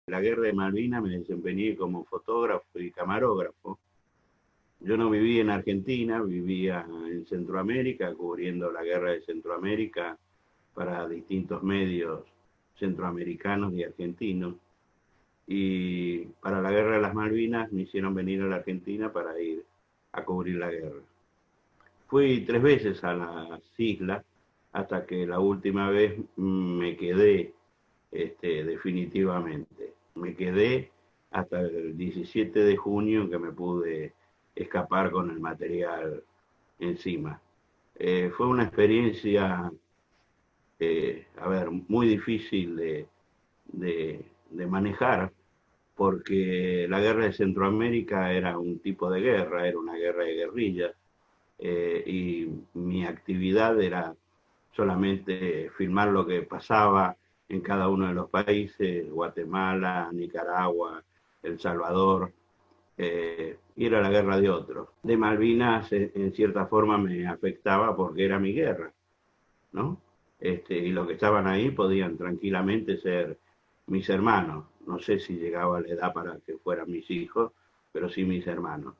La guerra de Malvinas me desempeñé como fotógrafo y camarógrafo. Yo no vivía en Argentina, vivía en Centroamérica, cubriendo la guerra de Centroamérica para distintos medios centroamericanos y argentinos. Y para la guerra de las Malvinas me hicieron venir a la Argentina para ir a cubrir la guerra. Fui 3 veces a las islas hasta que la última vez me quedé definitivamente. Me quedé hasta el 17 de junio en que me pude escapar con el material encima. Fue una experiencia, muy difícil de manejar, porque la guerra de Centroamérica era un tipo de guerra, era una guerra de guerrillas, y mi actividad era solamente filmar lo que pasaba en cada uno de los países, Guatemala, Nicaragua, El Salvador, y era la guerra de otros. De Malvinas, en cierta forma, me afectaba porque era mi guerra, ¿no? Y los que estaban ahí podían tranquilamente ser mis hermanos. No sé si llegaba a la edad para que fueran mis hijos, pero sí mis hermanos.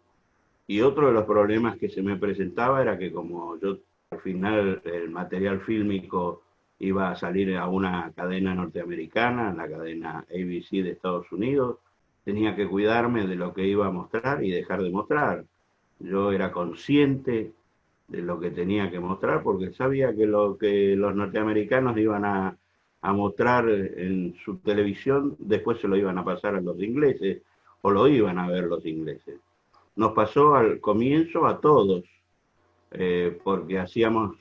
Y otro de los problemas que se me presentaba era que como yo al final el material fílmico iba a salir a una cadena norteamericana, la cadena ABC de Estados Unidos, tenía que cuidarme de lo que iba a mostrar y dejar de mostrar. Yo era consciente de lo que tenía que mostrar porque sabía que lo que los norteamericanos iban a mostrar en su televisión, después se lo iban a pasar a los ingleses o lo iban a ver los ingleses. Nos pasó al comienzo a todos, porque hacíamos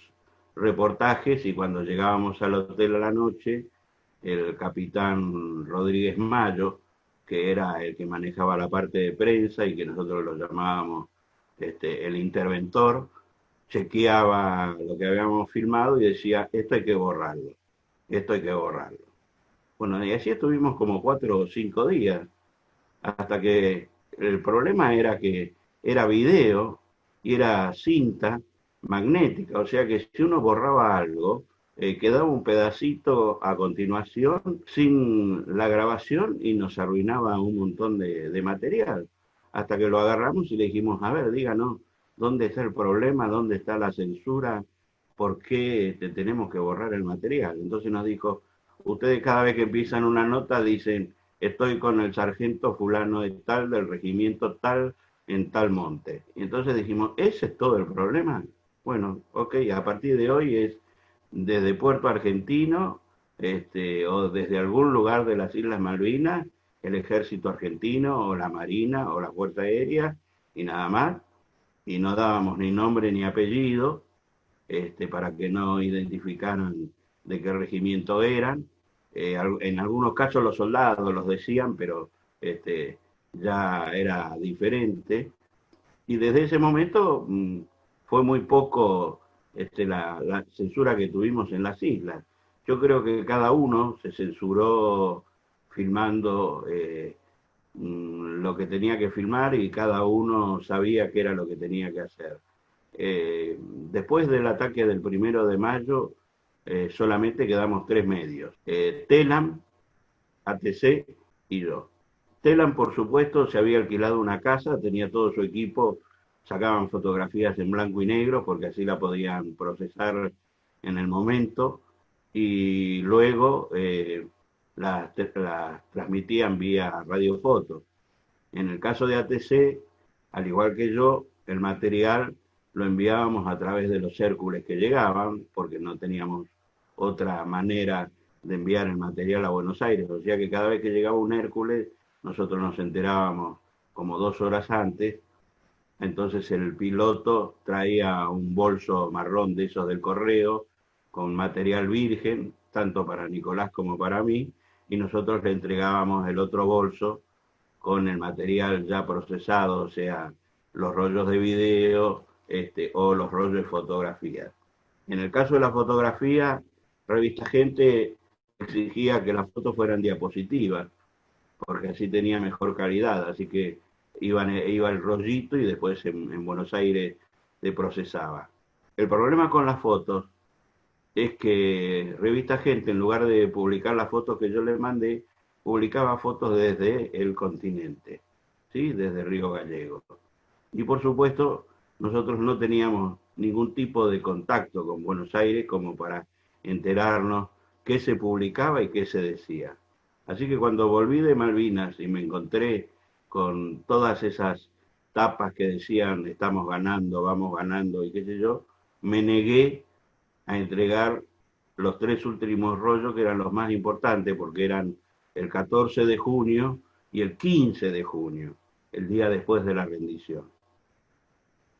reportajes y cuando llegábamos al hotel a la noche, el capitán Rodríguez Mayo, que era el que manejaba la parte de prensa y que nosotros lo llamábamos el interventor, chequeaba lo que habíamos filmado y decía, esto hay que borrarlo, esto hay que borrarlo. Bueno, y así estuvimos como 4 o 5 días, hasta que el problema era que era video y era cinta magnética, o sea que si uno borraba algo, quedaba un pedacito a continuación sin la grabación y nos arruinaba un montón de material. Hasta que lo agarramos y le dijimos, a ver, díganos, ¿dónde está el problema? ¿Dónde está la censura? ¿Por qué te tenemos que borrar el material? Entonces nos dijo, ustedes cada vez que empiezan una nota dicen, estoy con el sargento fulano de tal, del regimiento tal, en tal monte. Y entonces dijimos, ¿ese es todo el problema? Bueno, ok, a partir de hoy es desde Puerto Argentino, o desde algún lugar de las Islas Malvinas, el ejército argentino, o la marina, o la fuerza aérea, y nada más, y no dábamos ni nombre ni apellido, para que no identificaran de qué regimiento eran. En algunos casos los soldados los decían, pero ya era diferente. Y desde ese momento fue muy poco la censura que tuvimos en las islas. Yo creo que cada uno se censuró filmando lo que tenía que filmar y cada uno sabía qué era lo que tenía que hacer. Después del ataque del 1 de mayo, solamente quedamos 3 medios: Telam, ATC y yo. Telam, por supuesto, se había alquilado una casa, tenía todo su equipo, sacaban fotografías en blanco y negro porque así la podían procesar en el momento y luego las transmitían vía radiofoto. En el caso de ATC, al igual que yo, el material lo enviábamos a través de los Hércules que llegaban, porque no teníamos otra manera de enviar el material a Buenos Aires. O sea que cada vez que llegaba un Hércules, nosotros nos enterábamos como 2 horas antes. Entonces el piloto traía un bolso marrón de esos del correo, con material virgen, tanto para Nicolás como para mí, y nosotros le entregábamos el otro bolso con el material ya procesado, o sea, los rollos de video o los rollos de fotografía. En el caso de la fotografía, Revista Gente exigía que las fotos fueran diapositivas, porque así tenía mejor calidad, así que iba el rollito y después en Buenos Aires se procesaba. El problema con las fotos es que Revista Gente, en lugar de publicar las fotos que yo les mandé, publicaba fotos desde el continente, ¿sí? Desde Río Gallegos. Y por supuesto, nosotros no teníamos ningún tipo de contacto con Buenos Aires como para enterarnos qué se publicaba y qué se decía. Así que cuando volví de Malvinas y me encontré con todas esas tapas que decían estamos ganando, vamos ganando y qué sé yo, me negué a entregar los tres últimos rollos que eran los más importantes porque eran el 14 de junio y el 15 de junio, el día después de la rendición.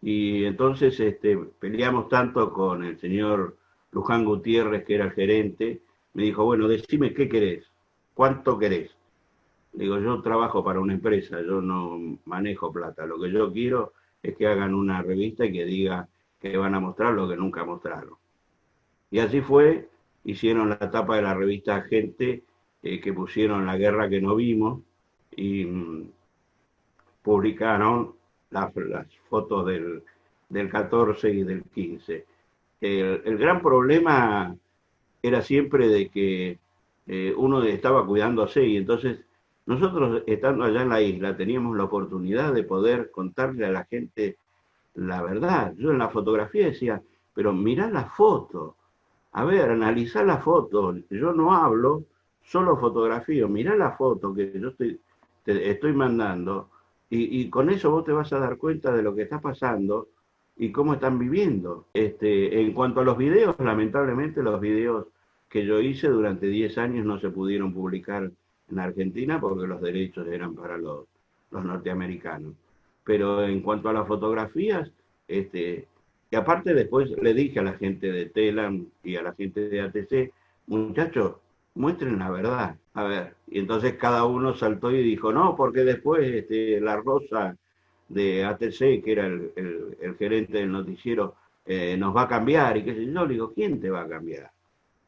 Y entonces peleamos tanto con el señor Luján Gutiérrez, que era el gerente, me dijo, bueno, decime qué querés, cuánto querés. Le digo, yo trabajo para una empresa, yo no manejo plata, lo que yo quiero es que hagan una revista y que diga que van a mostrar lo que nunca mostraron. Y así fue, hicieron la tapa de la revista Gente, que pusieron La guerra que no vimos, y publicaron las fotos del 14 y del 15. El gran problema era siempre de que uno estaba cuidándose y entonces nosotros estando allá en la isla teníamos la oportunidad de poder contarle a la gente la verdad. Yo en la fotografía decía, pero mirá la foto, a ver, analizá la foto, yo no hablo, solo fotografío, mirá la foto que yo te estoy mandando y con eso vos te vas a dar cuenta de lo que está pasando y cómo están viviendo. En cuanto a los videos, lamentablemente los videos que yo hice durante 10 años no se pudieron publicar en Argentina porque los derechos eran para los norteamericanos. Pero en cuanto a las fotografías, y aparte después le dije a la gente de Telam y a la gente de ATC, muchachos, muestren la verdad. A ver, y entonces cada uno saltó y dijo, no, porque después la Rosa de ATC, que era el gerente del noticiero, nos va a cambiar y qué sé yo. Le digo, ¿quién te va a cambiar?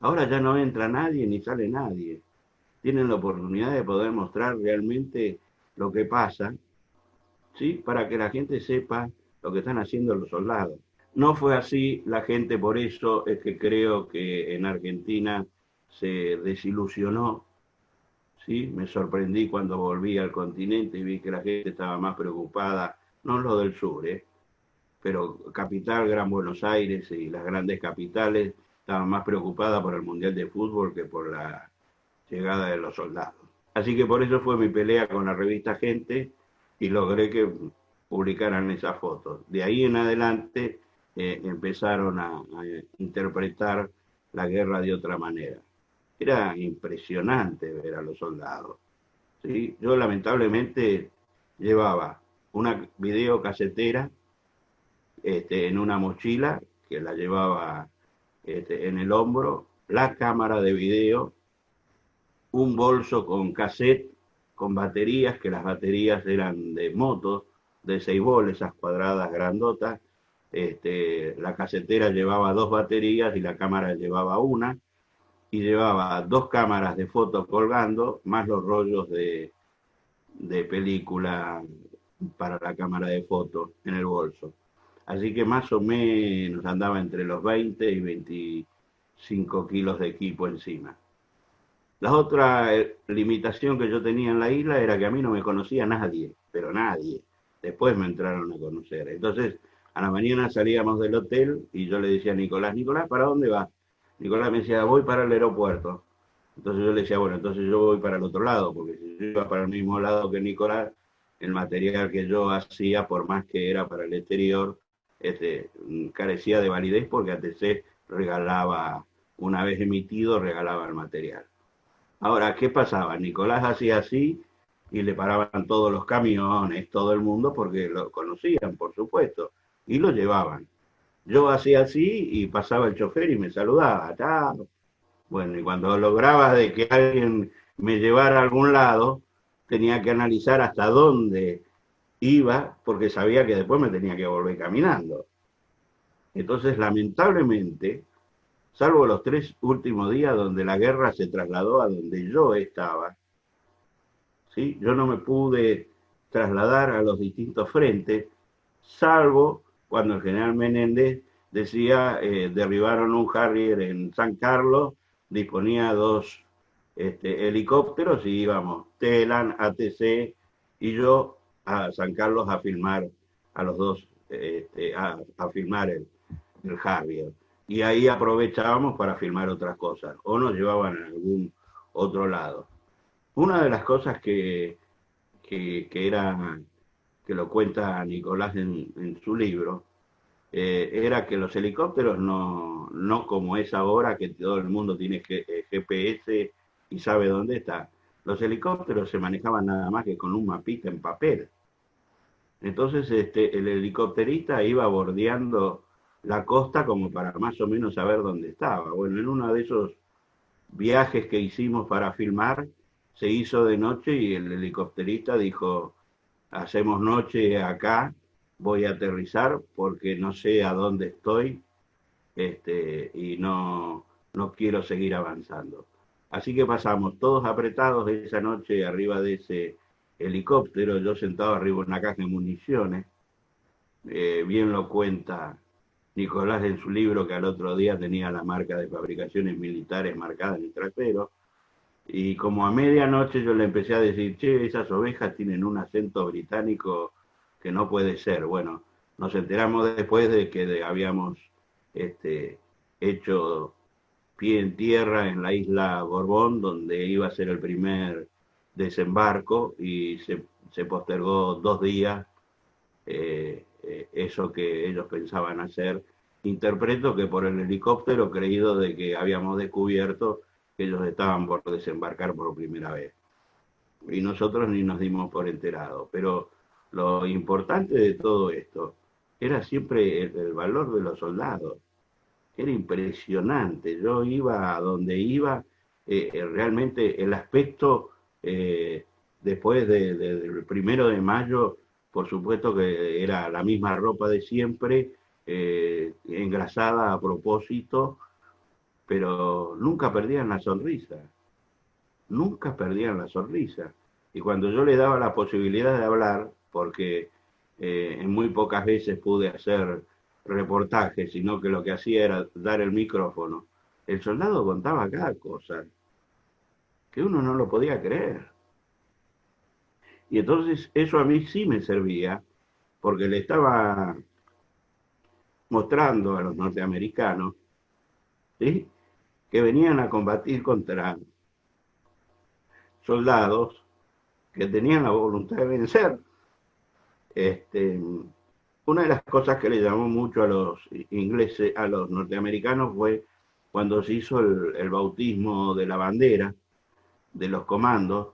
Ahora ya no entra nadie ni sale nadie. Tienen la oportunidad de poder mostrar realmente lo que pasa, ¿sí? Para que la gente sepa lo que están haciendo los soldados. No fue así, la gente por eso es que creo que en Argentina se desilusionó, ¿sí? Me sorprendí cuando volví al continente y vi que la gente estaba más preocupada, no lo del sur, pero Capital, Gran Buenos Aires y las grandes capitales estaban más preocupadas por el Mundial de Fútbol que por la llegada de los soldados. Así que por eso fue mi pelea con la revista Gente y logré que publicaran esas fotos. De ahí en adelante empezaron a interpretar la guerra de otra manera. Era impresionante ver a los soldados. ¿Sí? Yo lamentablemente llevaba una videocasetera en una mochila que la llevaba en el hombro, la cámara de video, un bolso con cassette, con baterías, que las baterías eran de motos, de 6 volt, esas cuadradas grandotas. La casetera llevaba 2 baterías y la cámara llevaba una, y llevaba 2 cámaras de fotos colgando, más los rollos de película para la cámara de fotos en el bolso. Así que más o menos andaba entre los 20 y 25 kilos de equipo encima. La otra limitación que yo tenía en la isla era que a mí no me conocía nadie, pero nadie. Después me entraron a conocer. Entonces, a la mañana salíamos del hotel y yo le decía a Nicolás, Nicolás, ¿para dónde vas? Nicolás me decía, voy para el aeropuerto. Entonces yo le decía, bueno, entonces yo voy para el otro lado, porque si yo iba para el mismo lado que Nicolás, el material que yo hacía, por más que era para el exterior, carecía de validez porque ATC regalaba, una vez emitido, regalaba el material. Ahora, ¿qué pasaba? Nicolás hacía así y le paraban todos los camiones, todo el mundo, porque lo conocían, por supuesto, y lo llevaban. Yo hacía así y pasaba el chofer y me saludaba. Chao. Bueno, y cuando lograba de que alguien me llevara a algún lado, tenía que analizar hasta dónde iba, porque sabía que después me tenía que volver caminando. Entonces, lamentablemente, salvo los 3 últimos días donde la guerra se trasladó a donde yo estaba, ¿sí? Yo no me pude trasladar a los distintos frentes, salvo cuando el general Menéndez decía, derribaron un Harrier en San Carlos, disponía 2 helicópteros y íbamos Telan, ATC y yo a San Carlos a filmar a los dos, a filmar el Harrier. Y ahí aprovechábamos para filmar otras cosas o nos llevaban a algún otro lado. Una de las cosas que era, que lo cuenta Nicolás en su libro, era que los helicópteros no como es ahora, que todo el mundo tiene GPS y sabe dónde está. Los helicópteros se manejaban nada más que con un mapita en papel. Entonces el helicópterista iba bordeando la costa como para más o menos saber dónde estaba. Bueno, en uno de esos viajes que hicimos para filmar, se hizo de noche y el helicópterista dijo, hacemos noche acá, voy a aterrizar porque no sé a dónde estoy, y no quiero seguir avanzando. Así que pasamos todos apretados esa noche arriba de ese helicóptero, yo sentado arriba de una caja de municiones, bien lo cuenta Nicolás en su libro, que al otro día tenía la marca de fabricaciones militares marcada en el trasero, y como a medianoche yo le empecé a decir, che, esas ovejas tienen un acento británico que no puede ser. Bueno, nos enteramos después de que habíamos este, hecho pie en tierra en la isla Borbón, donde iba a ser el primer desembarco y se postergó 2 días eso que ellos pensaban hacer. Interpreto que por el helicóptero creído de que habíamos descubierto que ellos estaban por desembarcar por primera vez. Y nosotros ni nos dimos por enterados. Pero lo importante de todo esto era siempre el valor de los soldados. Era impresionante. Yo iba a donde iba, realmente el aspecto después del 1 de mayo, por supuesto que era la misma ropa de siempre, engrasada a propósito, pero nunca perdían la sonrisa, nunca perdían la sonrisa. Y cuando yo le daba la posibilidad de hablar, porque en muy pocas veces pude hacer reportajes, sino que lo que hacía era dar el micrófono, el soldado contaba cada cosa que uno no lo podía creer. Y entonces eso a mí sí me servía, porque le estaba mostrando a los norteamericanos, ¿sí?, que venían a combatir contra soldados que tenían la voluntad de vencer. Este, una de las cosas que le llamó mucho a los ingleses, a los norteamericanos, fue cuando se hizo el bautismo de la bandera de los comandos,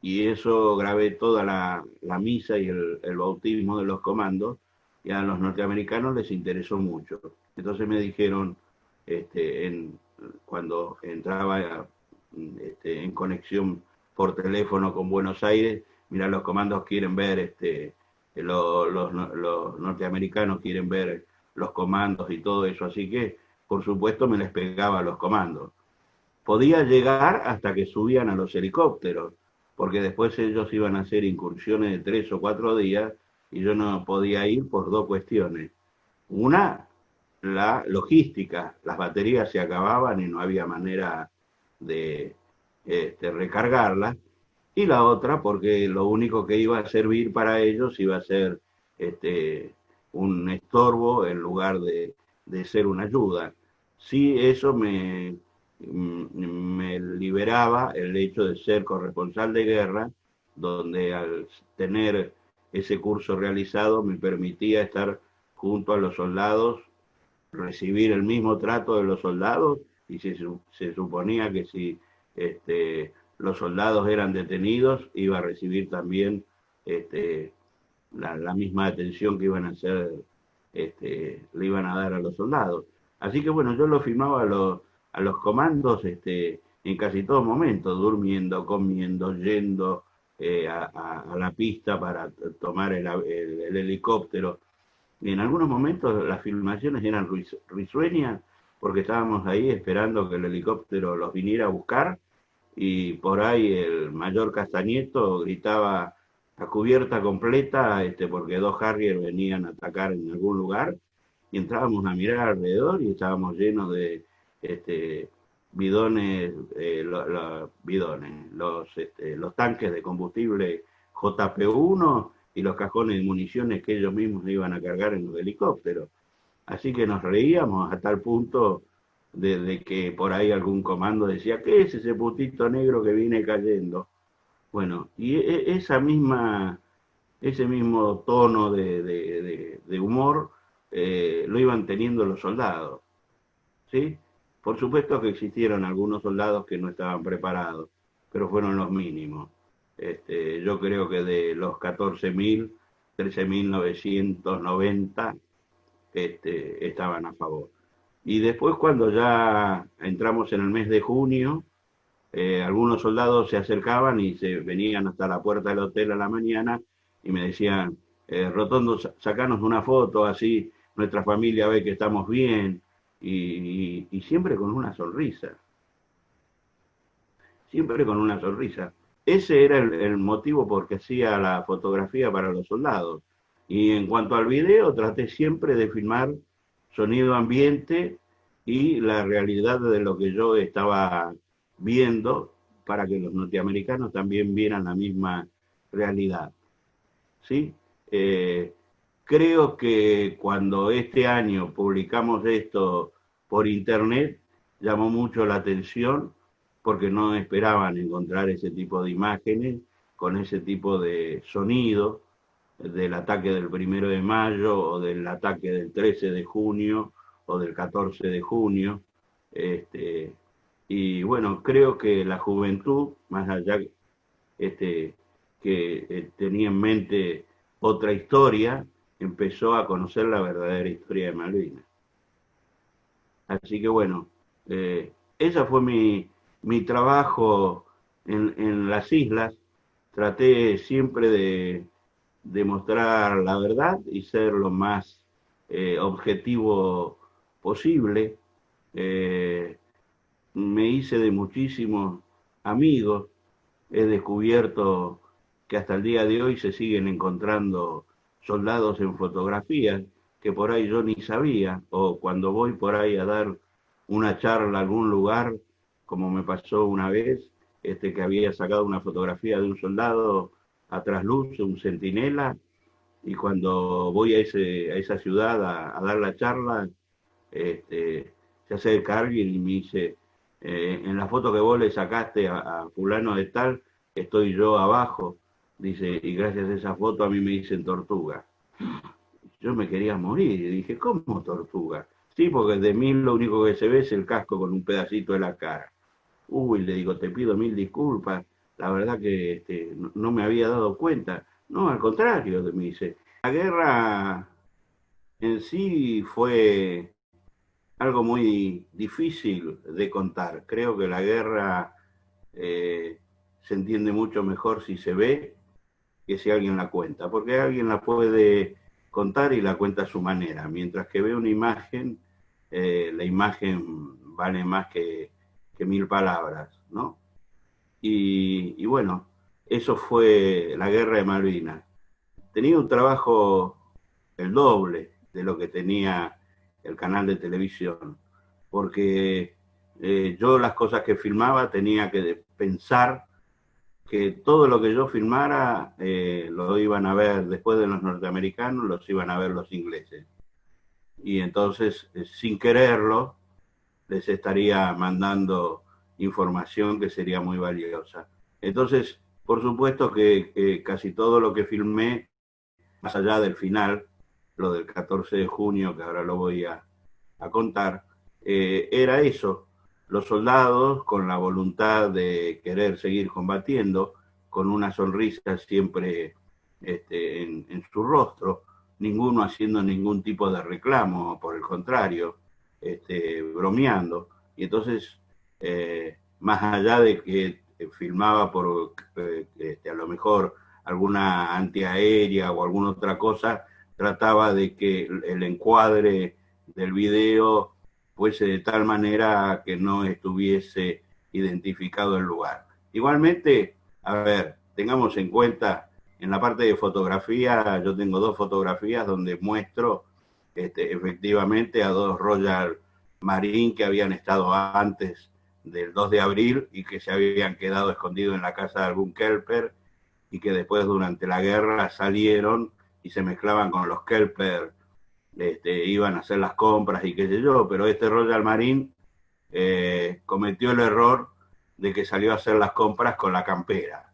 y eso grabé toda la misa y el bautismo de los comandos, y a los norteamericanos les interesó mucho. Entonces me dijeron, cuando entraba en conexión por teléfono con Buenos Aires, mira, los comandos quieren ver, los norteamericanos quieren ver los comandos y todo eso, así que por supuesto me les pegaba a los comandos. Podía llegar hasta que subían a los helicópteros, porque después ellos iban a hacer incursiones de 3 o 4 días y yo no podía ir por dos cuestiones. Una, la logística, las baterías se acababan y no había manera de recargarlas, y la otra porque lo único que iba a servir para ellos iba a ser un estorbo en lugar de ser una ayuda. Sí, eso me liberaba el hecho de ser corresponsal de guerra, donde al tener ese curso realizado me permitía estar junto a los soldados, recibir el mismo trato de los soldados, y se suponía que si los soldados eran detenidos, iba a recibir también la misma atención que iban a hacer, le iban a dar a los soldados. Así que bueno, yo lo filmaba a los comandos en casi todo momento, durmiendo, comiendo, yendo a la pista para tomar el helicóptero. Y en algunos momentos las filmaciones eran risueñas porque estábamos ahí esperando que el helicóptero los viniera a buscar, y por ahí el mayor Castañeto gritaba a cubierta completa, porque dos Harrier venían a atacar en algún lugar, y entrábamos a mirar alrededor y estábamos llenos de bidones, bidones, los tanques de combustible JP1 y los cajones de municiones que ellos mismos iban a cargar en los helicópteros. Así que nos reíamos a tal punto de que por ahí algún comando decía, ¿qué es ese putito negro que viene cayendo? Bueno, y ese mismo tono de humor lo iban teniendo los soldados, ¿sí? Por supuesto que existieron algunos soldados que no estaban preparados, pero fueron los mínimos. Yo creo que de los 14.000, 13.990 estaban a favor. Y después cuando ya entramos en el mes de junio, algunos soldados se acercaban y se venían hasta la puerta del hotel a la mañana y me decían, Rotondo, sacanos una foto, así nuestra familia ve que estamos bien, y siempre con una sonrisa, siempre con una sonrisa. Ese era el motivo por que hacía la fotografía para los soldados. Y en cuanto al video, traté siempre de filmar sonido ambiente y la realidad de lo que yo estaba viendo para que los norteamericanos también vieran la misma realidad. ¿Sí? Creo que cuando este año publicamos esto por internet, llamó mucho la atención porque no esperaban encontrar ese tipo de imágenes con ese tipo de sonido del ataque del 1 de mayo o del ataque del 13 de junio o del 14 de junio. Este, y bueno, creo que la juventud, más allá que tenía en mente otra historia, empezó a conocer la verdadera historia de Malvinas. Así que bueno, ese fue mi trabajo en las islas. Traté siempre de mostrar la verdad y ser lo más objetivo posible. Me hice de muchísimos amigos, he descubierto que hasta el día de hoy se siguen encontrando soldados en fotografías que por ahí yo ni sabía, o cuando voy por ahí a dar una charla a algún lugar, como me pasó una vez, que había sacado una fotografía de un soldado a trasluz, un centinela, y cuando voy a esa ciudad a dar la charla, se acerca alguien y me dice, en la foto que vos le sacaste a fulano de tal, estoy yo abajo, dice, y gracias a esa foto a mí me dicen tortuga. Yo me quería morir y dije, ¿cómo tortuga? Sí, porque de mí lo único que se ve es el casco con un pedacito de la cara. Uy, le digo, te pido mil disculpas, la verdad que no me había dado cuenta. No, al contrario, me dice. La guerra en sí fue algo muy difícil de contar. Creo que la guerra se entiende mucho mejor si se ve que si alguien la cuenta, porque alguien la puede contar y la cuenta a su manera, mientras que ve una imagen, la imagen vale más que mil palabras, ¿no? Y bueno, eso fue la guerra de Malvinas. Tenía un trabajo el doble de lo que tenía el canal de televisión, porque yo las cosas que filmaba tenía que pensar que todo lo que yo filmara lo iban a ver después de los norteamericanos, los iban a ver los ingleses. Y entonces, sin quererlo, les estaría mandando información que sería muy valiosa. Entonces, por supuesto que casi todo lo que filmé, más allá del final, lo del 14 de junio, que ahora lo voy a contar, era eso, los soldados con la voluntad de querer seguir combatiendo, con una sonrisa siempre en su rostro, ninguno haciendo ningún tipo de reclamo, por el contrario, bromeando. Y entonces, más allá de que filmaba por a lo mejor alguna antiaérea o alguna otra cosa, trataba de que el encuadre del video fuese de tal manera que no estuviese identificado el lugar. Igualmente, a ver, tengamos en cuenta, en la parte de fotografía, yo tengo dos fotografías donde muestro efectivamente a dos Royal Marine que habían estado antes del 2 de abril y que se habían quedado escondidos en la casa de algún kelper y que después durante la guerra salieron y se mezclaban con los kelper, iban a hacer las compras y qué sé yo, pero este Royal Marine cometió el error de que salió a hacer las compras con la campera,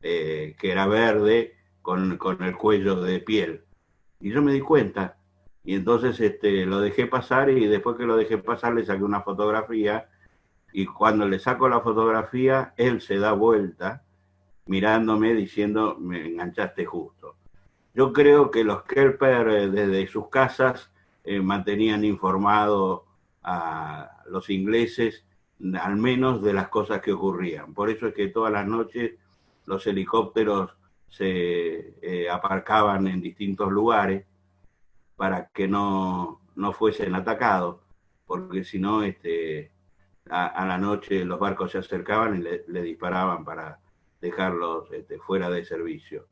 que era verde con el cuello de piel. Y yo me di cuenta, y entonces lo dejé pasar, y después que lo dejé pasar le saqué una fotografía, y cuando le saco la fotografía, él se da vuelta, mirándome, diciendo, me enganchaste justo. Yo creo que los kelper desde sus casas mantenían informado a los ingleses, al menos de las cosas que ocurrían. Por eso es que todas las noches los helicópteros se aparcaban en distintos lugares para que no fuesen atacados, porque si no, a la noche los barcos se acercaban y le disparaban para dejarlos fuera de servicio.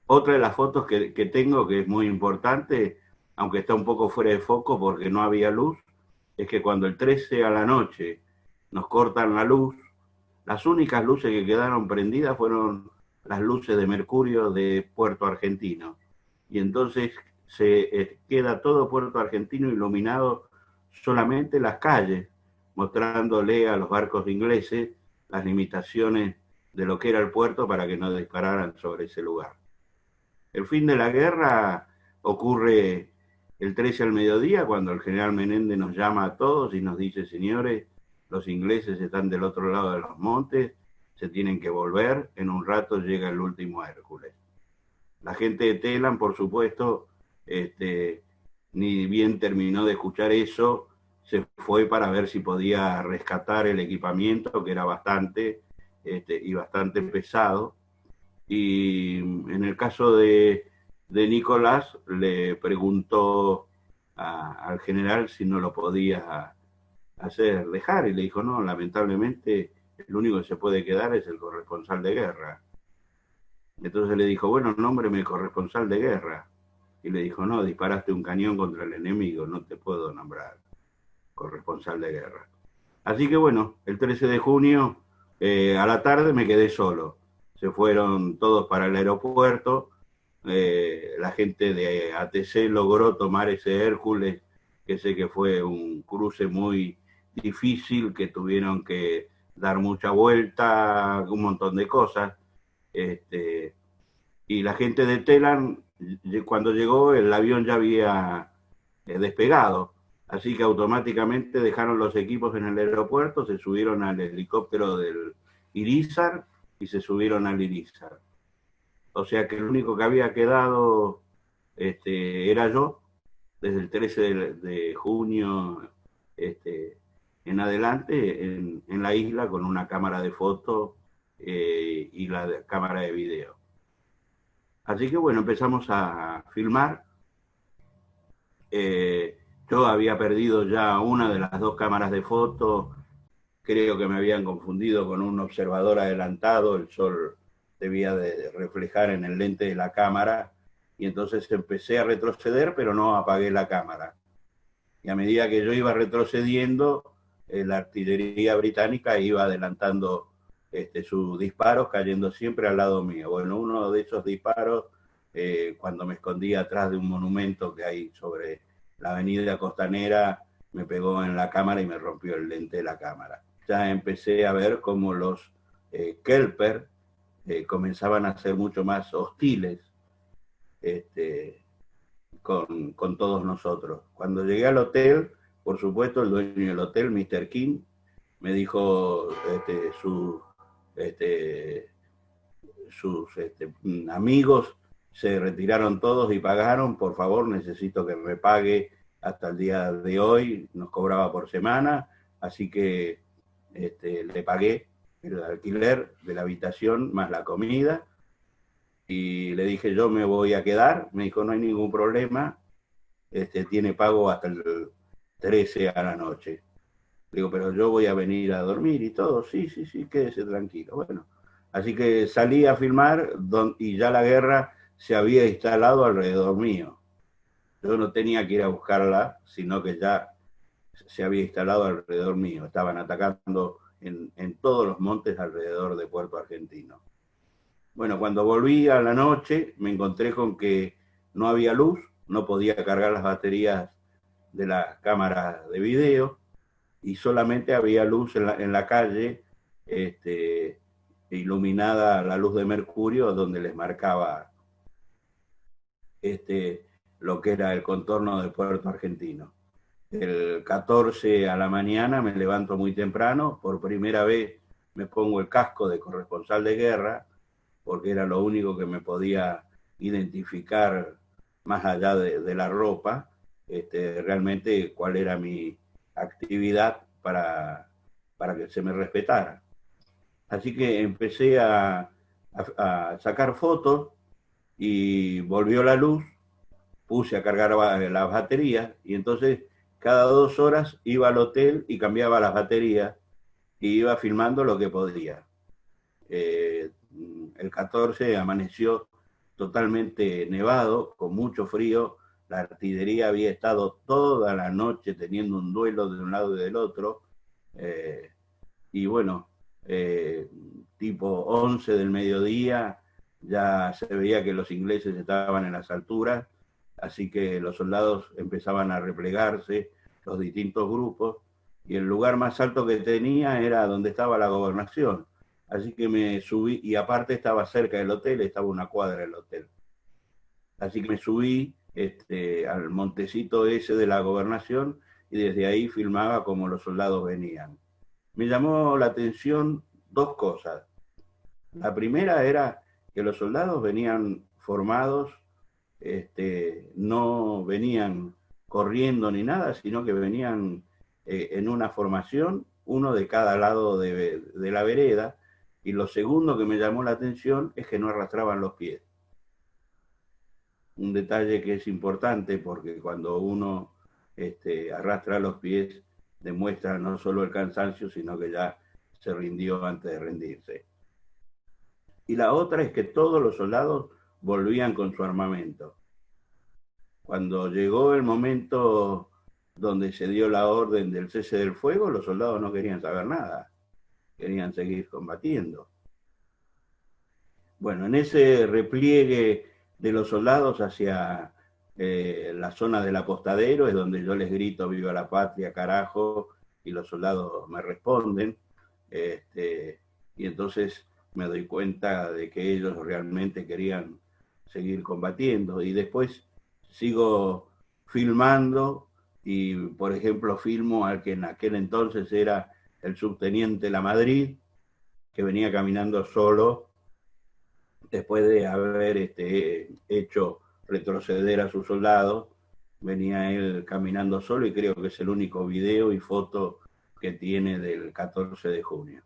Otra de las fotos que tengo, que es muy importante, aunque está un poco fuera de foco porque no había luz, es que cuando el 13 a la noche nos cortan la luz, las únicas luces que quedaron prendidas fueron las luces de mercurio de Puerto Argentino. Y entonces se queda todo Puerto Argentino iluminado, solamente las calles, mostrándole a los barcos ingleses las limitaciones de lo que era el puerto para que no dispararan sobre ese lugar. El fin de la guerra ocurre el 13 al mediodía, cuando el general Menéndez nos llama a todos y nos dice: señores, los ingleses están del otro lado de los montes, se tienen que volver, en un rato llega el último Hércules. La gente de Telam, por supuesto, ni bien terminó de escuchar eso, se fue para ver si podía rescatar el equipamiento, que era bastante, y bastante pesado. Y en el caso de Nicolás, le preguntó al general si no lo podía dejar, y le dijo: no, lamentablemente el único que se puede quedar es el corresponsal de guerra. Entonces le dijo: bueno, nómbreme corresponsal de guerra. Y le dijo: no, disparaste un cañón contra el enemigo, no te puedo nombrar corresponsal de guerra. Así que bueno, el 13 de junio a la tarde me quedé solo. Se fueron todos para el aeropuerto. La gente de ATC logró tomar ese Hércules, que sé que fue un cruce muy difícil, que tuvieron que dar mucha vuelta, un montón de cosas. Y la gente de Telam, cuando llegó, el avión ya había despegado. Así que automáticamente dejaron los equipos en el aeropuerto, se subieron al helicóptero del Irizar y se subieron al Irizar. O sea que el único que había quedado era yo, desde el 13 de junio en adelante, en la isla, con una cámara de foto y la cámara de video. Así que bueno, empezamos a filmar. Yo había perdido ya una de las dos cámaras de foto. Creo que me habían confundido con un observador adelantado. El sol debía de reflejar en el lente de la cámara, y entonces empecé a retroceder, pero no apagué la cámara. Y a medida que yo iba retrocediendo, la artillería británica iba adelantando sus disparos, cayendo siempre al lado mío. Bueno, uno de esos disparos, cuando me escondí atrás de un monumento que hay sobre la avenida Costanera, me pegó en la cámara y me rompió el lente de la cámara. Ya empecé a ver cómo los kelper comenzaban a ser mucho más hostiles con todos nosotros. Cuando llegué al hotel, por supuesto, el dueño del hotel, Mr. King, me dijo sus amigos se retiraron todos y pagaron. Por favor, necesito que me pague hasta el día de hoy. Nos cobraba por semana, así que le pagué el alquiler de la habitación más la comida, y le dije: yo me voy a quedar. Me dijo: no hay ningún problema, tiene pago hasta el 13 a la noche. Digo: pero yo voy a venir a dormir y todo. Sí, quédese tranquilo. Bueno, así que salí a filmar y ya la guerra se había instalado alrededor mío. Yo no tenía que ir a buscarla, sino que ya se había instalado alrededor mío. Estaban atacando en todos los montes alrededor de Puerto Argentino. Bueno, cuando volví a la noche me encontré con que no había luz, no podía cargar las baterías de la cámara de video y solamente había luz en la calle, iluminada la luz de mercurio, donde les marcaba lo que era el contorno de Puerto Argentino. El 14 a la mañana me levanto muy temprano, por primera vez me pongo el casco de corresponsal de guerra, porque era lo único que me podía identificar más allá de la ropa, realmente cuál era mi actividad para que se me respetara. Así que empecé a sacar fotos y volvió la luz, puse a cargar las baterías y entonces cada 2 horas iba al hotel y cambiaba las baterías y iba filmando lo que podía. El 14 amaneció totalmente nevado, con mucho frío. La artillería había estado toda la noche teniendo un duelo de un lado y del otro. Y bueno, tipo 11 del mediodía ya se veía que los ingleses estaban en las alturas, así que los soldados empezaban a replegarse, los distintos grupos, y el lugar más alto que tenía era donde estaba la gobernación. Así que me subí, y aparte estaba cerca del hotel, estaba una cuadra del hotel. Así que me subí al montecito ese de la gobernación y desde ahí filmaba como los soldados venían. Me llamó la atención 2 cosas. La primera era que los soldados venían formados, no venían corriendo ni nada, sino que venían en una formación, uno de cada lado de la vereda, y lo segundo que me llamó la atención es que no arrastraban los pies. Un detalle que es importante porque cuando uno arrastra los pies demuestra no solo el cansancio, sino que ya se rindió antes de rendirse. Y la otra es que todos los soldados volvían con su armamento. Cuando llegó el momento donde se dio la orden del cese del fuego, los soldados no querían saber nada, querían seguir combatiendo. Bueno, en ese repliegue de los soldados hacia la zona del apostadero es donde yo les grito viva la patria, carajo, y los soldados me responden, y entonces me doy cuenta de que ellos realmente querían seguir combatiendo, y después sigo filmando, y por ejemplo filmo al que en aquel entonces era el subteniente Lamadrid, que venía caminando solo después de haber hecho retroceder a sus soldados. Venía él caminando solo y creo que es el único video y foto que tiene del 14 de junio.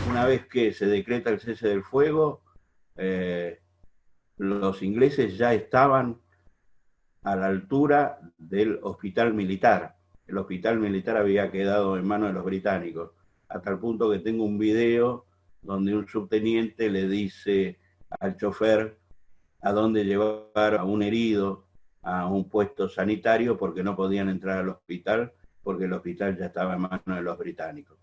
Una vez que se decreta el cese del fuego, los ingleses ya estaban a la altura del hospital militar. El hospital militar había quedado en manos de los británicos, a tal punto que tengo un video donde un subteniente le dice al chofer a dónde llevar a un herido a un puesto sanitario porque no podían entrar al hospital porque el hospital ya estaba en manos de los británicos.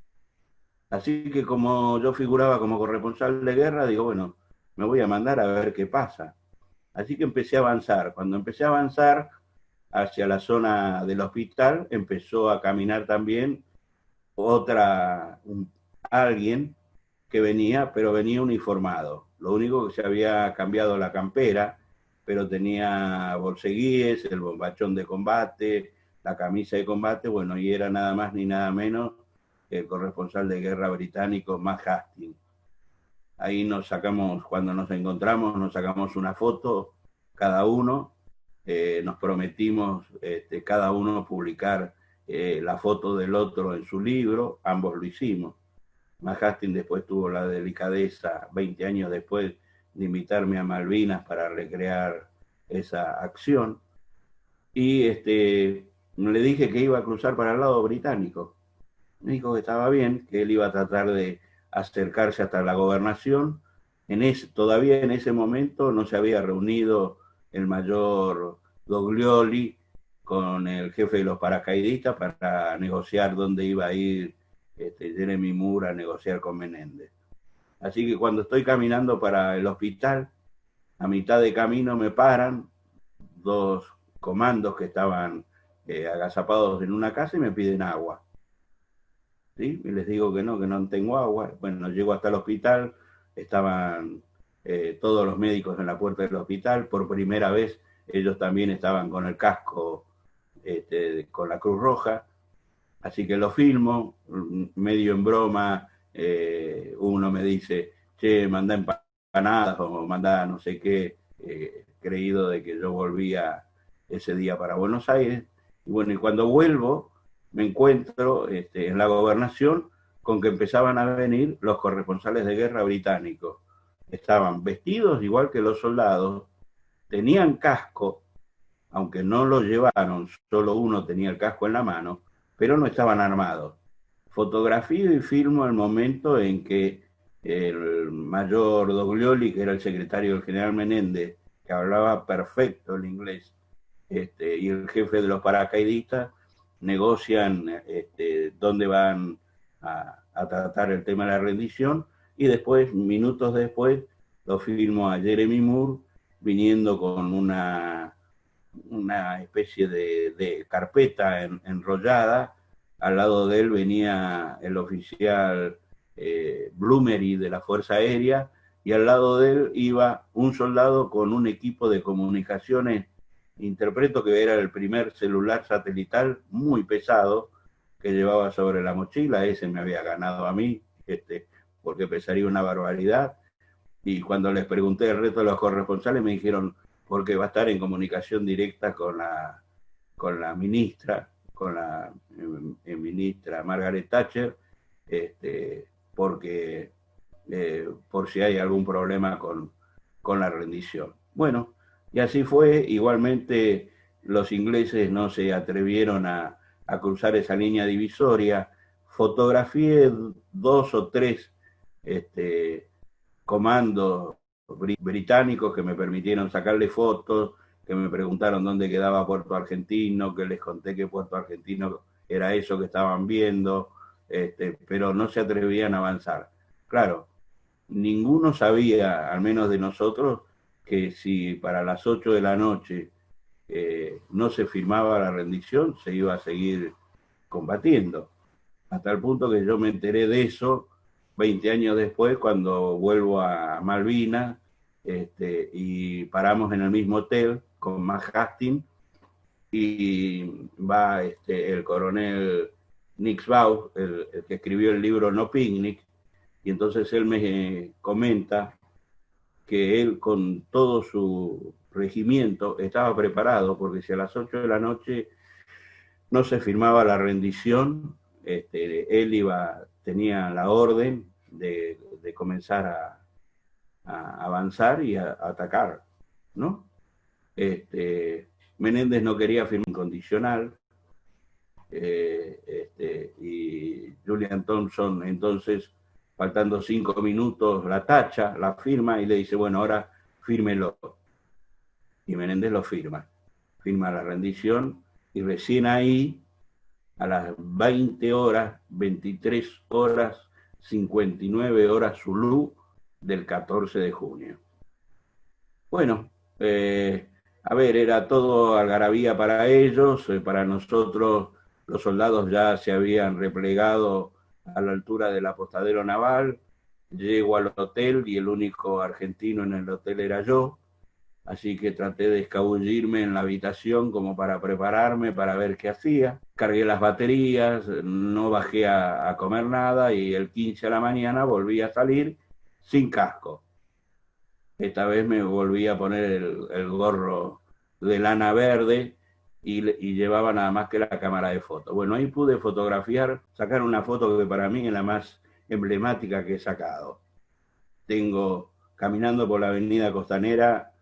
Así que como yo figuraba como corresponsal de guerra, digo, bueno, me voy a mandar a ver qué pasa. Así que empecé a avanzar. Cuando empecé a avanzar hacia la zona del hospital, empezó a caminar también alguien que venía, pero venía uniformado. Lo único que se había cambiado la campera, pero tenía bolseguíes, el bombachón de combate, la camisa de combate, bueno, y era nada más ni nada menos que el corresponsal de guerra británico, Matt Hastings. Ahí nos sacamos, cuando nos encontramos, nos sacamos una foto cada uno, nos prometimos cada uno publicar la foto del otro en su libro, ambos lo hicimos. Hastings después tuvo la delicadeza, 20 años después, de invitarme a Malvinas para recrear esa acción. Y le dije que iba a cruzar para el lado británico. Me dijo que estaba bien, que él iba a tratar de acercarse hasta la gobernación. Todavía en ese momento no se había reunido el mayor Doglioli con el jefe de los paracaidistas para negociar dónde iba a ir Jeremy Moore a negociar con Menéndez. Así que cuando estoy caminando para el hospital, a mitad de camino me paran dos comandos que estaban agazapados en una casa y me piden agua. ¿Sí? Y les digo que no tengo agua. Bueno, llego hasta el hospital, estaban todos los médicos en la puerta del hospital. Por primera vez ellos también estaban con el casco con la Cruz Roja. Así que lo filmo, medio en broma. Uno me dice, che, mandá empanadas o mandá no sé qué, creído de que yo volvía ese día para Buenos Aires. Y bueno, y cuando vuelvo, me encuentro en la gobernación con que empezaban a venir los corresponsales de guerra británicos. Estaban vestidos igual que los soldados, tenían casco, aunque no lo llevaron, solo uno tenía el casco en la mano, pero no estaban armados. Fotografío y filmo el momento en que el mayor Doglioli, que era el secretario del general Menéndez, que hablaba perfecto el inglés, y el jefe de los paracaidistas, negocian dónde van a tratar el tema de la rendición, y después, minutos después, lo filmo a Jeremy Moore viniendo con una especie de carpeta enrollada. Al lado de él venía el oficial Bloomery de la Fuerza Aérea, y al lado de él iba un soldado con un equipo de comunicaciones, interpreto que era el primer celular satelital muy pesado que llevaba sobre la mochila. Ese me había ganado a mí, porque pesaría una barbaridad. Y cuando les pregunté el resto de los corresponsales me dijeron, porque va a estar en comunicación directa con la ministra, con la ministra Margaret Thatcher, porque por si hay algún problema con la rendición. Bueno, y así fue. Igualmente los ingleses no se atrevieron a cruzar esa línea divisoria. Fotografié 2 o 3 comandos británicos que me permitieron sacarle fotos, que me preguntaron dónde quedaba Puerto Argentino, que les conté que Puerto Argentino era eso que estaban viendo, pero no se atrevían a avanzar. Claro, ninguno sabía, al menos de nosotros, que si para las 8 de la noche no se firmaba la rendición, se iba a seguir combatiendo. Hasta el punto que yo me enteré de eso 20 años después, cuando vuelvo a Malvinas, y paramos en el mismo hotel con Hastings, y va el coronel Nick Baugh, el que escribió el libro No Picnic, y entonces él me comenta que él con todo su regimiento estaba preparado, porque si a las 8 de la noche no se firmaba la rendición, él tenía la orden de comenzar a avanzar y a atacar, ¿no? Menéndez no quería firmar incondicional, y Julian Thompson entonces, faltando 5 minutos, la tacha, la firma y le dice, bueno, ahora fírmelo. Y Menéndez lo firma la rendición, y recién ahí, a las 20 horas, 23 horas, 59 horas Zulú del 14 de junio. Bueno, a ver, era todo algarabía para ellos. Para nosotros los soldados ya se habían replegado a la altura del apostadero naval. Llego al hotel y el único argentino en el hotel era yo, así que traté de escabullirme en la habitación como para prepararme para ver qué hacía. Cargué las baterías, no bajé a comer nada, y el 15 a la mañana volví a salir sin casco. Esta vez me volví a poner el gorro de lana verde y llevaba nada más que la cámara de fotos. Bueno, ahí pude fotografiar, sacar una foto que para mí es emblemáticas que he sacado. Tengo caminando por la avenida Costanera,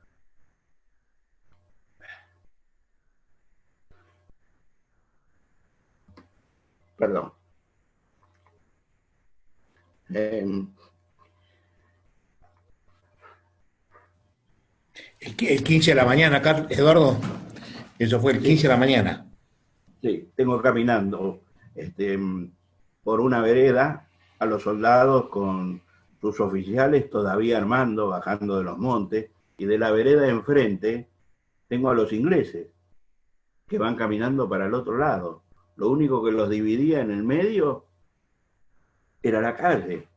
perdón, eh, El 15 de la mañana, Eduardo. Eso fue el 15 sí, de la mañana. sí, tengo caminando por una vereda a los soldados con sus oficiales todavía armando, bajando de los montes, y de la vereda enfrente tengo a los ingleses que van caminando para el otro lado. Lo único que los dividía en el medio era la calle.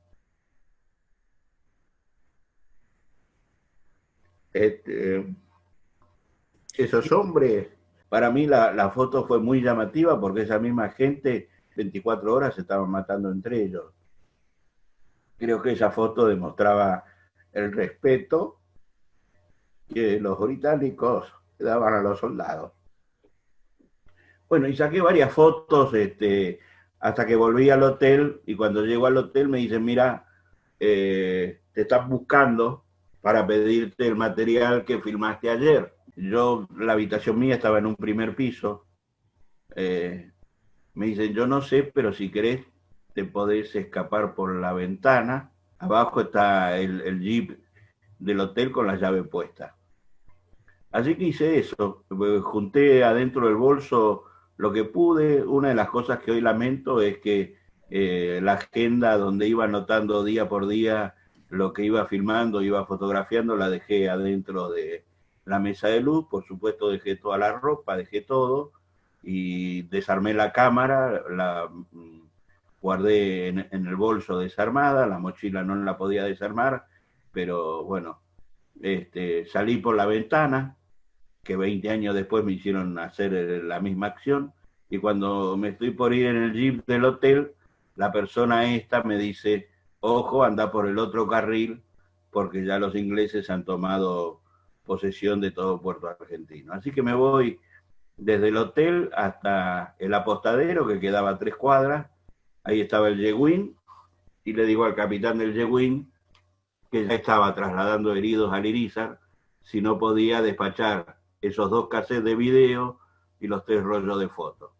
Este, esos hombres, para mí la foto fue muy llamativa porque esa misma gente 24 horas se estaban matando entre ellos. Creo que esa foto demostraba el respeto que los británicos daban a los soldados. Bueno, y saqué varias fotos hasta que volví al hotel y cuando llego al hotel me dicen, mira, te están buscando para pedirte el material que filmaste ayer. Yo, la habitación mía estaba en un primer piso. Eh, Me dicen, yo no sé, pero si querés te podés escapar por la ventana. Abajo está el jeep del hotel con la llave puesta. Así que hice eso, junté adentro del bolso lo que pude. Una de las cosas que hoy lamento es que la agenda donde iba anotando día por día lo que iba filmando, iba fotografiando, la dejé adentro de la mesa de luz. Por supuesto dejé toda la ropa, dejé todo y desarmé la cámara, la guardé en el bolso desarmada, la mochila no la podía desarmar, pero bueno, salí por la ventana, que 20 años después me hicieron hacer la misma acción, y cuando me estoy por ir en el jeep del hotel, la persona esta me dice, ojo, anda por el otro carril, porque ya los ingleses han tomado posesión de todo Puerto Argentino. Así que me voy desde el hotel hasta el apostadero, que quedaba a 3 cuadras, ahí estaba el Yeguín, y le digo al capitán del Yeguín que ya estaba trasladando heridos al Irizar, si no podía despachar esos 2 cassettes de video y los 3 rollos de fotos.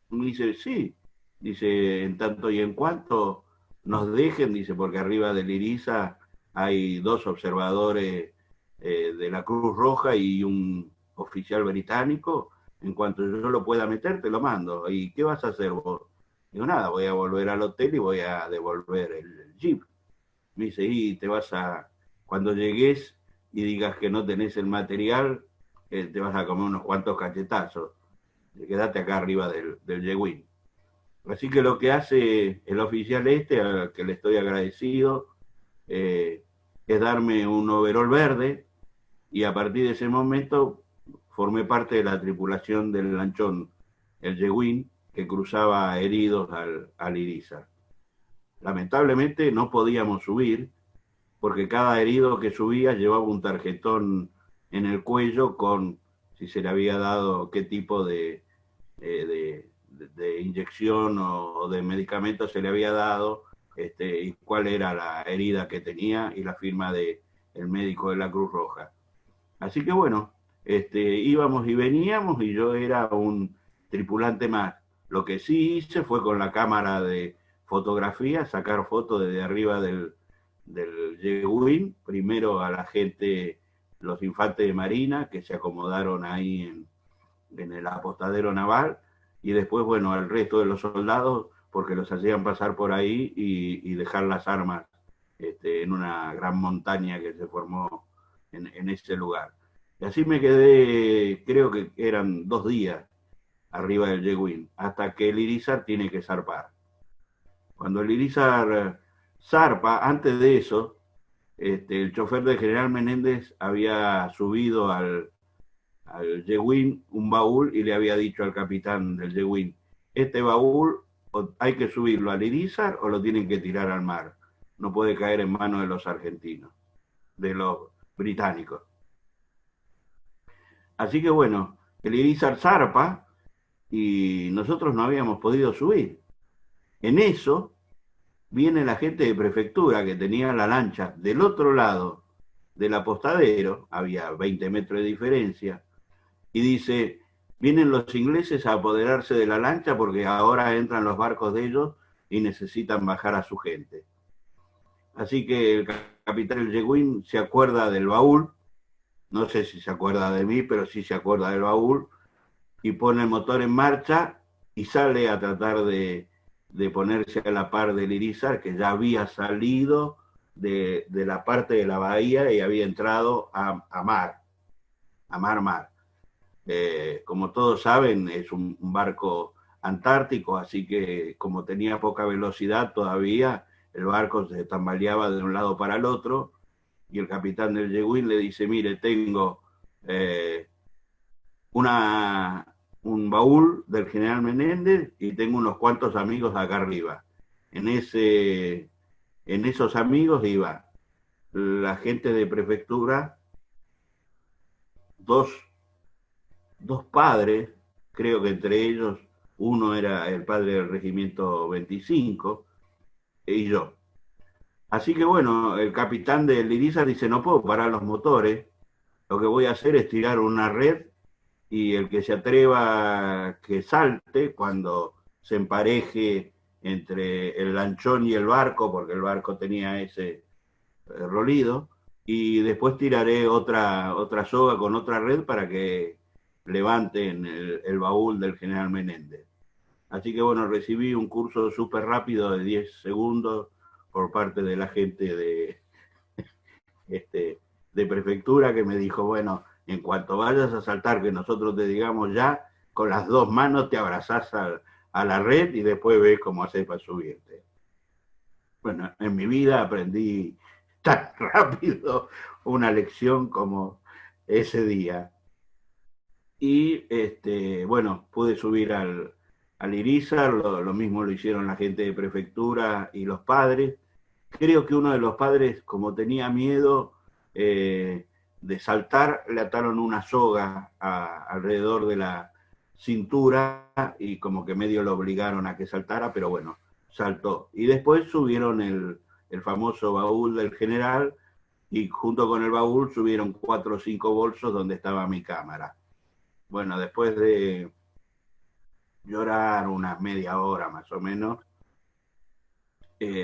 Me dice, sí, dice, en tanto y en cuanto nos dejen, dice, porque arriba del Irizar hay 2 observadores de la Cruz Roja y un oficial británico. En cuanto yo lo pueda meter, te lo mando. ¿Y qué vas a hacer vos? Digo, nada, voy a volver al hotel y voy a devolver el jeep. Me dice, y te vas a, cuando llegues y digas que no tenés el material, te vas a comer unos cuantos cachetazos. Quedate acá arriba del Yeguín. Así que lo que hace el oficial al que le estoy agradecido, eh, es darme un overol verde, y a partir de ese momento formé parte de la tripulación del lanchón, el Yeguín, que cruzaba heridos al Irizar. Lamentablemente no podíamos subir porque cada herido que subía llevaba un tarjetón en el cuello con si se le había dado qué tipo de inyección o de medicamento se le había dado, y cuál era la herida que tenía y la firma del médico de la Cruz Roja. Así que bueno, íbamos y veníamos y yo era un tripulante más. Lo que sí hice fue con la cámara de fotografía sacar fotos desde arriba del Yeguín, primero a la gente, los infantes de marina que se acomodaron ahí en el apostadero naval, y después, bueno, al resto de los soldados, porque los hacían pasar por ahí y dejar las armas en una gran montaña que se formó en ese lugar. Y así me quedé, creo que eran 2 días arriba del Yeguín, hasta que el Irizar tiene que zarpar. Cuando el Irizar zarpa, antes de eso, el chofer de General Menéndez había subido al Yeguín un baúl y le había dicho al capitán del Yeguín, este baúl hay que subirlo al Irizar o lo tienen que tirar al mar. No puede caer en manos de los argentinos, de los británicos. Así que bueno, el Irizar zarpa y nosotros no habíamos podido subir. En eso viene la gente de prefectura que tenía la lancha del otro lado del apostadero, había 20 metros de diferencia, y dice, vienen los ingleses a apoderarse de la lancha porque ahora entran los barcos de ellos y necesitan bajar a su gente. Así que el capitán El Yeguín se acuerda del baúl, no sé si se acuerda de mí, pero sí se acuerda del baúl, y pone el motor en marcha y sale a tratar de ponerse a la par del Irizar, que ya había salido de la parte de la bahía y había entrado a mar, mar. Como todos saben, es un barco antártico, así que como tenía poca velocidad todavía, el barco se tambaleaba de un lado para el otro, y el capitán del Yeguín le dice, mire, tengo una, un baúl del general Menéndez y tengo unos cuantos amigos acá arriba. En esos amigos iba la gente de prefectura, dos, dos padres, creo que entre ellos uno era el padre del regimiento 25 y yo. Así que bueno, el capitán de Liriza dice, no puedo parar los motores, lo que voy a hacer es tirar una red y el que se atreva que salte cuando se empareje entre el lanchón y el barco, porque el barco tenía ese rolido, y después tiraré otra soga con otra red para que levanten el baúl del general Menéndez. Así que bueno, recibí un curso súper rápido de 10 segundos por parte de la gente este, de prefectura que me dijo, bueno, en cuanto vayas a saltar, que nosotros te digamos ya, con las dos manos te abrazás a la red y después ves cómo haces para subirte. Bueno, en mi vida aprendí tan rápido una lección como ese día. Y bueno, pude subir al Irizar, lo mismo lo hicieron la gente de prefectura y los padres. Creo que uno de los padres, como tenía miedo de saltar, le ataron una soga alrededor de la cintura y como que medio lo obligaron a que saltara, pero bueno, saltó. Y después subieron el famoso baúl del general y junto con el baúl subieron 4 o 5 bolsos donde estaba mi cámara. Bueno, después de llorar unas media hora más o menos,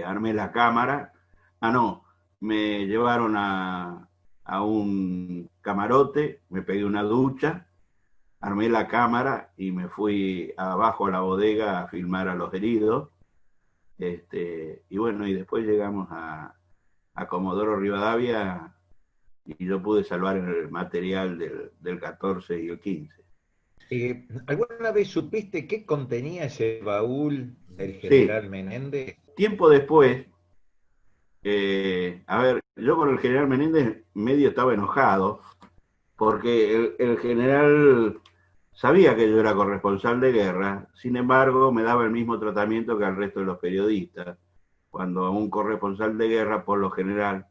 armé la cámara. Ah, no, me llevaron a un camarote, me pegué una ducha, armé la cámara y me fui abajo a la bodega a filmar a los heridos. Y bueno, y después llegamos a Comodoro Rivadavia y yo pude salvar el material del 14 y el 15. ¿Alguna vez supiste qué contenía ese baúl del Sí, general Menéndez? tiempo después, a ver, yo con el general Menéndez medio estaba enojado porque el general sabía que yo era corresponsal de guerra, sin embargo me daba el mismo tratamiento que al resto de los periodistas. Cuando a un corresponsal de guerra, por lo general,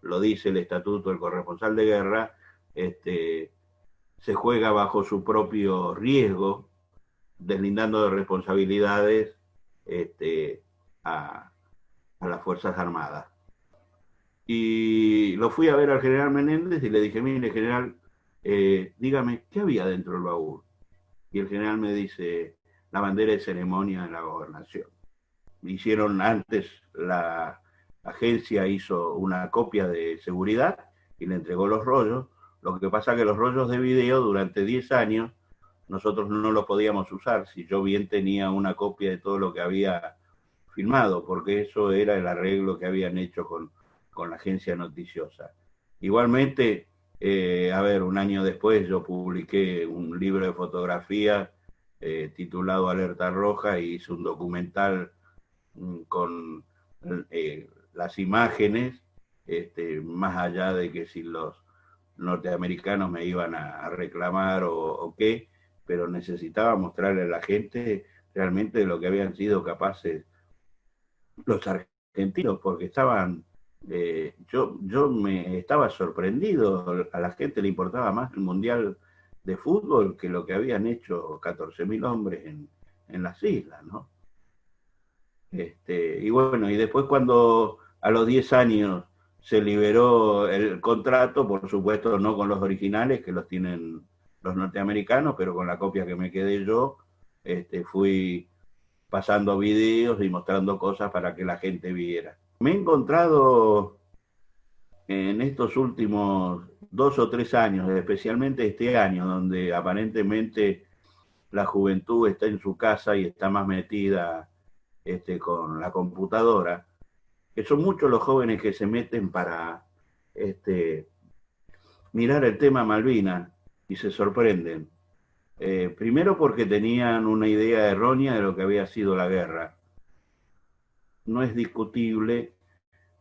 lo dice el estatuto del corresponsal de guerra, se juega bajo su propio riesgo, deslindando de responsabilidades a, a las Fuerzas Armadas. Y lo fui a ver al general Menéndez y le dije, mire, general, dígame, ¿qué había dentro del baúl? Y el general me dice, la bandera de ceremonia de la gobernación. Hicieron antes, la agencia hizo una copia de seguridad y le entregó los rollos. Lo que pasa es que los rollos de video durante 10 años nosotros no los podíamos usar si yo bien tenía una copia de todo lo que había filmado, porque eso era el arreglo que habían hecho con la agencia noticiosa. Igualmente, a ver, un año después yo publiqué un libro de fotografía titulado Alerta Roja y hice un documental con las imágenes, más allá de que si los norteamericanos me iban a reclamar o qué, pero necesitaba mostrarle a la gente realmente de lo que habían sido capaces los argentinos, porque estaban, yo me estaba sorprendido, a la gente le importaba más el Mundial de Fútbol que lo que habían hecho 14.000 hombres en las islas, ¿no? Y bueno, y después cuando a los 10 años se liberó el contrato, por supuesto no con los originales que los tienen los norteamericanos, pero con la copia que me quedé yo, fui pasando videos y mostrando cosas para que la gente viera. Me he encontrado en estos últimos 2 o 3 años, especialmente este año, donde aparentemente la juventud está en su casa y está más metida con la computadora, que son muchos los jóvenes que se meten para mirar el tema Malvinas y se sorprenden. Primero porque tenían una idea errónea de lo que había sido la guerra. No es discutible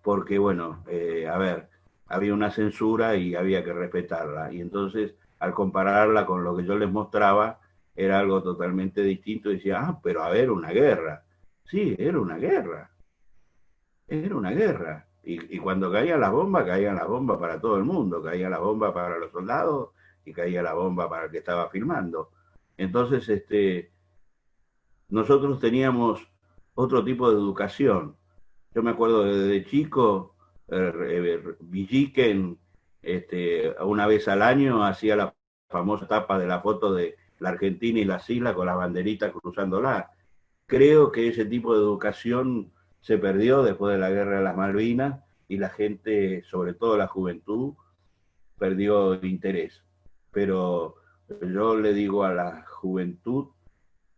porque, bueno, a ver, había una censura y había que respetarla. Y entonces, al compararla con lo que yo les mostraba, era algo totalmente distinto. Y decía, pero a ver, una guerra. Sí, era una guerra. Era una guerra. Y cuando caían las bombas para todo el mundo. Caía la bomba para los soldados y caía la bomba para el que estaba filmando. Entonces, nosotros teníamos otro tipo de educación. Yo me acuerdo desde chico, Villiquen, una vez al año hacía la famosa tapa de la foto de la Argentina y las islas con las banderitas cruzándola. Creo que ese tipo de educación se perdió después de la Guerra de las Malvinas y la gente, sobre todo la juventud, perdió el interés. Pero yo le digo a la juventud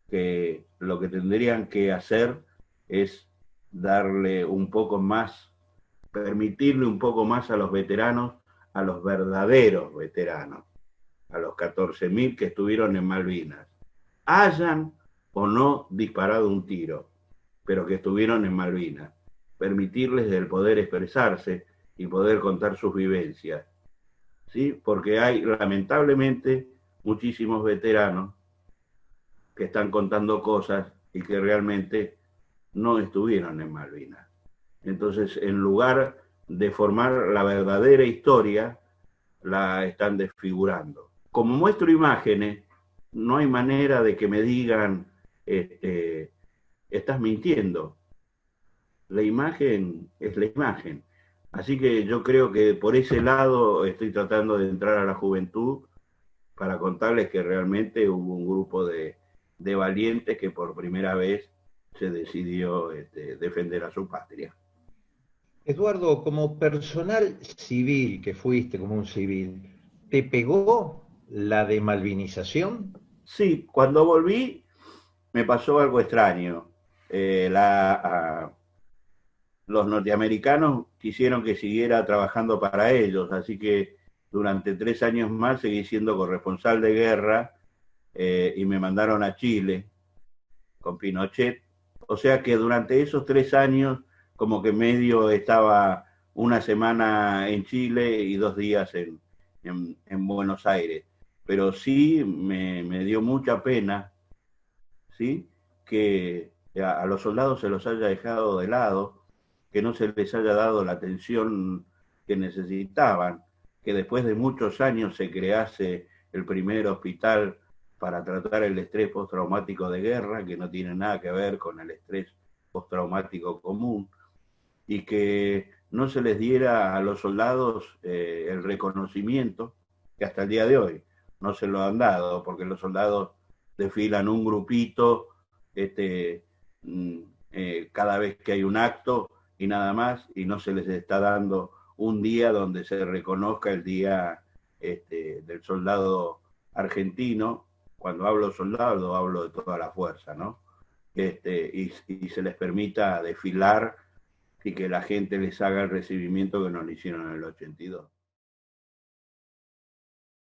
que lo que tendrían que hacer es darle un poco más, permitirle un poco más a los veteranos, a los verdaderos veteranos, a los 14.000 que estuvieron en Malvinas, hayan o no disparado un tiro, pero que estuvieron en Malvinas, permitirles el poder expresarse y poder contar sus vivencias, ¿sí? Porque hay lamentablemente muchísimos veteranos que están contando cosas y que realmente no estuvieron en Malvinas. Entonces, en lugar de formar la verdadera historia, la están desfigurando. Como muestro imágenes, no hay manera de que me digan, estás mintiendo. La imagen es la imagen. Así que yo creo que por ese lado estoy tratando de entrar a la juventud para contarles que realmente hubo un grupo de valientes que por primera vez se decidió defender a su patria. Eduardo, como personal civil que fuiste, como un civil, ¿te pegó la demalvinización? Sí, cuando volví me pasó algo extraño. Los norteamericanos quisieron que siguiera trabajando para ellos, así que durante 3 años más seguí siendo corresponsal de guerra y me mandaron a Chile con Pinochet. O sea que durante esos 3 años como que medio estaba una semana en Chile y 2 días en Buenos Aires. Pero sí me dio mucha pena, ¿sí? Que a los soldados se los haya dejado de lado, que no se les haya dado la atención que necesitaban, que después de muchos años se crease el primer hospital para tratar el estrés postraumático de guerra, que no tiene nada que ver con el estrés postraumático común, y que no se les diera a los soldados el reconocimiento que hasta el día de hoy no se lo han dado, porque los soldados desfilan un grupito cada vez que hay un acto y nada más, y no se les está dando un día donde se reconozca el día del soldado argentino. Cuando hablo soldado, hablo de toda la fuerza, ¿no? Y se les permita desfilar y que la gente les haga el recibimiento que nos hicieron en el 82.